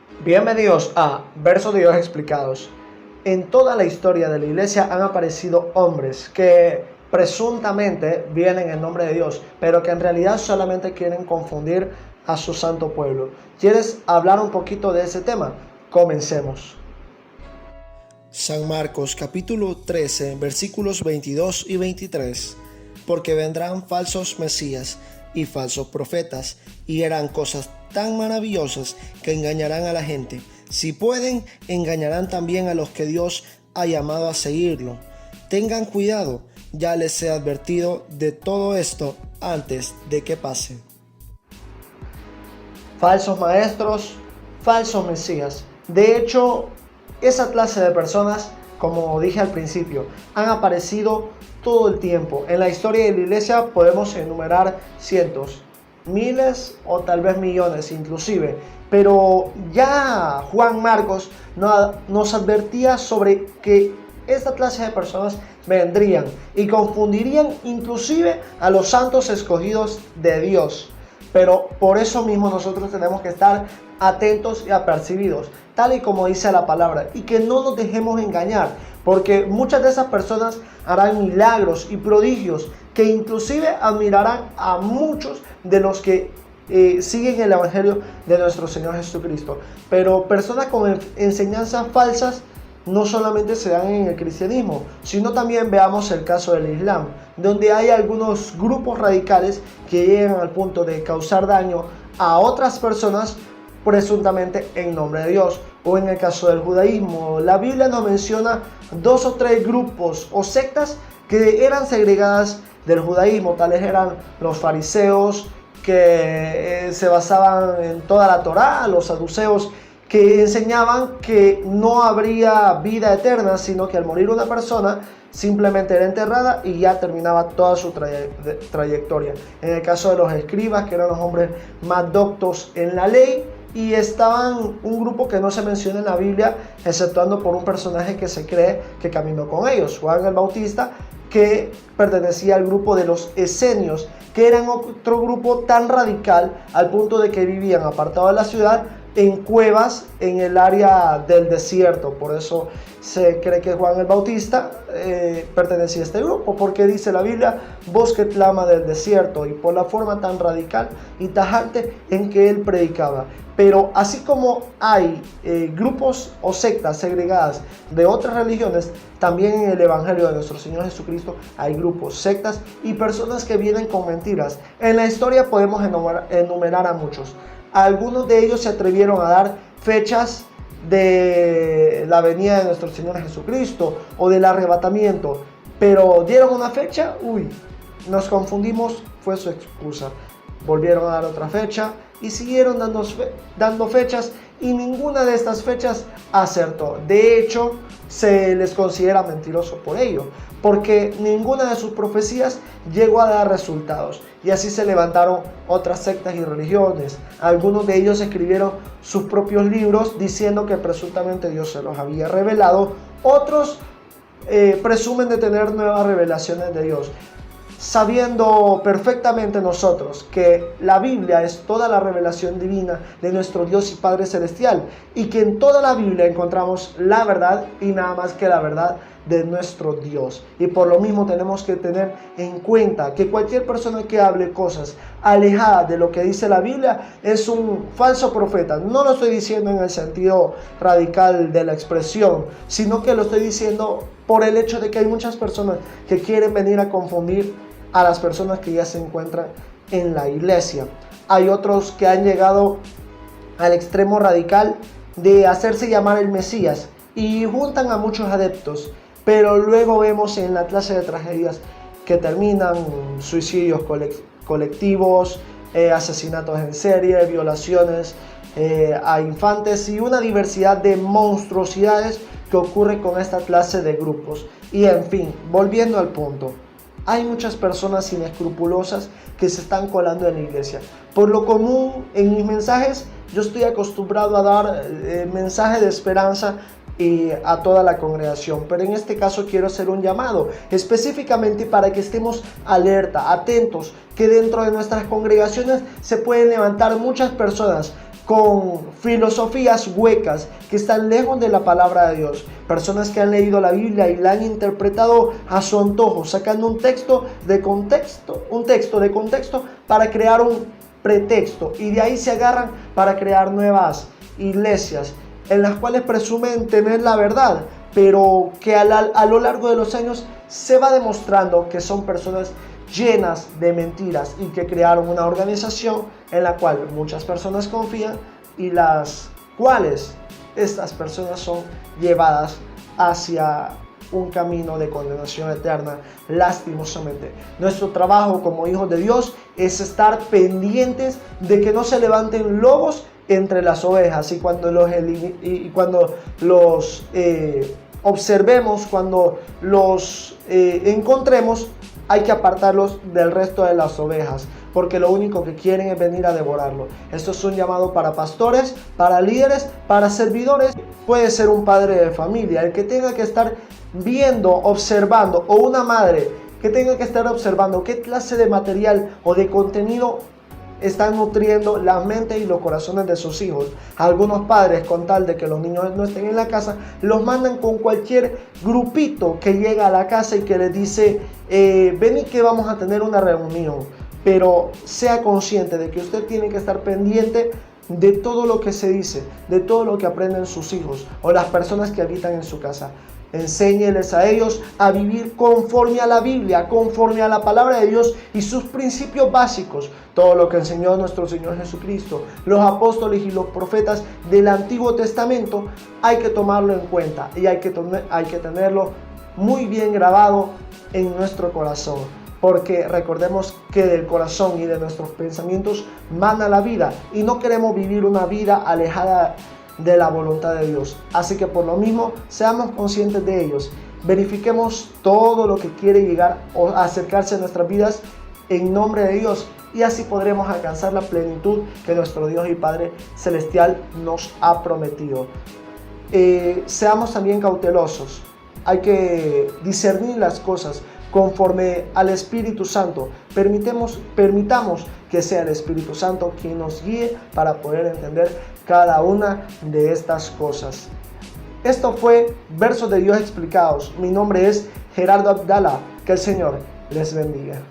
Bienvenidos a Versos de Dios Explicados. En toda la historia de la iglesia han aparecido hombres que presuntamente vienen en nombre de Dios, pero que en realidad solamente quieren confundir a su santo pueblo. ¿Quieres hablar un poquito de ese tema? Comencemos. San Marcos capítulo 13 versículos 22 y 23. Porque vendrán falsos mesías y falsos profetas, y harán cosas tan maravillosas que engañarán a la gente. Si pueden, engañarán también a los que Dios ha llamado a seguirlo. Tengan cuidado, ya les he advertido de todo esto antes de que pase. Falsos maestros, falsos mesías. De hecho, esa clase de personas, como dije al principio, han aparecido todo el tiempo. En la historia de la iglesia podemos enumerar cientos, miles o tal vez millones inclusive. Pero ya Juan Marcos nos advertía sobre que esta clase de personas vendrían y confundirían inclusive a los santos escogidos de Dios. Pero por eso mismo nosotros tenemos que estar atentos y apercibidos, tal y como dice la palabra, y que no nos dejemos engañar, porque muchas de esas personas harán milagros y prodigios que inclusive admirarán a muchos de los que siguen el evangelio de nuestro Señor Jesucristo. Pero personas con enseñanzas falsas no solamente se dan en el cristianismo, sino también veamos el caso del Islam, donde hay algunos grupos radicales que llegan al punto de causar daño a otras personas presuntamente en nombre de Dios. O en el caso del judaísmo, la Biblia nos menciona 2 o 3 grupos o sectas que eran segregadas del judaísmo. Tales eran los fariseos, que se basaban en toda la Torá, los saduceos, que enseñaban que no habría vida eterna, sino que al morir una persona simplemente era enterrada y ya terminaba toda su trayectoria. En el caso de los escribas, que eran los hombres más doctos en la ley, y estaban un grupo que no se menciona en la Biblia, exceptuando por un personaje que se cree que caminó con ellos, Juan el Bautista, que pertenecía al grupo de los esenios, que eran otro grupo tan radical al punto de que vivían apartados de la ciudad en cuevas en el área del desierto. Por eso se cree que Juan el Bautista pertenecía a este grupo, porque dice la Biblia, voz que clama del desierto, y por la forma tan radical y tajante en que él predicaba. Pero así como hay grupos o sectas segregadas de otras religiones, también en el evangelio de nuestro Señor Jesucristo hay grupos, sectas y personas que vienen con mentiras. En la historia podemos enumerar a muchos. Algunos de ellos se atrevieron a dar fechas de la venida de nuestro Señor Jesucristo o del arrebatamiento, pero dieron una fecha, nos confundimos, fue su excusa. Volvieron a dar otra fecha y siguieron dando fechas, y ninguna de estas fechas acertó. De hecho, se les considera mentiroso por ello, porque ninguna de sus profecías llegó a dar resultados. Y así se levantaron otras sectas y religiones. Algunos de ellos escribieron sus propios libros diciendo que presuntamente Dios se los había revelado. Otros presumen de tener nuevas revelaciones de Dios, sabiendo perfectamente nosotros que la Biblia es toda la revelación divina de nuestro Dios y Padre Celestial, y que en toda la Biblia encontramos la verdad y nada más que la verdad de nuestro Dios. Y por lo mismo tenemos que tener en cuenta que cualquier persona que hable cosas alejadas de lo que dice la Biblia es un falso profeta. No lo estoy diciendo en el sentido radical de la expresión, sino que lo estoy diciendo por el hecho de que hay muchas personas que quieren venir a confundir a las personas que ya se encuentran en la iglesia. Hay otros que han llegado al extremo radical de hacerse llamar el Mesías y juntan a muchos adeptos, pero luego vemos en la clase de tragedias que terminan suicidios colectivos, asesinatos en serie, violaciones a infantes y una diversidad de monstruosidades que ocurre con esta clase de grupos. Y en fin, volviendo al punto, hay muchas personas inescrupulosas que se están colando en la iglesia. Por lo común, en mis mensajes, yo estoy acostumbrado a dar mensajes de esperanza a toda la congregación, pero en este caso quiero hacer un llamado específicamente para que estemos alerta, atentos, que dentro de nuestras congregaciones se pueden levantar muchas personas con filosofías huecas que están lejos de la palabra de Dios. Personas que han leído la Biblia y la han interpretado a su antojo, sacando un texto de contexto para crear un pretexto, y de ahí se agarran para crear nuevas iglesias en las cuales presumen tener la verdad, pero que a lo largo de los años se va demostrando que son personas llenas de mentiras y que crearon una organización en la cual muchas personas confían y las cuales estas personas son llevadas hacia un camino de condenación eterna, lastimosamente. Nuestro trabajo como hijos de Dios es estar pendientes de que no se levanten lobos entre las ovejas, y cuando los observemos, cuando los encontremos, hay que apartarlos del resto de las ovejas, porque lo único que quieren es venir a devorarlo. Esto es un llamado para pastores, para líderes, para servidores. Puede ser un padre de familia, el que tenga que estar viendo, observando, o una madre que tenga que estar observando qué clase de material o de contenido están nutriendo la mente y los corazones de sus hijos. Algunos padres, con tal de que los niños no estén en la casa, los mandan con cualquier grupito que llega a la casa y que les dice, vení que vamos a tener una reunión. Pero sea consciente de que usted tiene que estar pendiente de todo lo que se dice, de todo lo que aprenden sus hijos o las personas que habitan en su casa. Enséñeles a ellos a vivir conforme a la Biblia, conforme a la palabra de Dios y sus principios básicos. Todo lo que enseñó nuestro Señor Jesucristo, los apóstoles y los profetas del Antiguo Testamento, hay que tomarlo en cuenta y hay que tenerlo muy bien grabado en nuestro corazón. Porque recordemos que del corazón y de nuestros pensamientos mana la vida, y no queremos vivir una vida alejada de la voluntad de Dios. Así que por lo mismo, seamos conscientes de ellos. Verifiquemos todo lo que quiere llegar o acercarse a nuestras vidas en nombre de Dios, y así podremos alcanzar la plenitud que nuestro Dios y Padre Celestial nos ha prometido. Seamos también cautelosos. Hay que discernir las cosas conforme al Espíritu Santo. Permitamos que sea el Espíritu Santo quien nos guíe para poder entender cada una de estas cosas. Esto fue Versos de Dios Explicados. Mi nombre es Gerardo Abdala. Que el Señor les bendiga.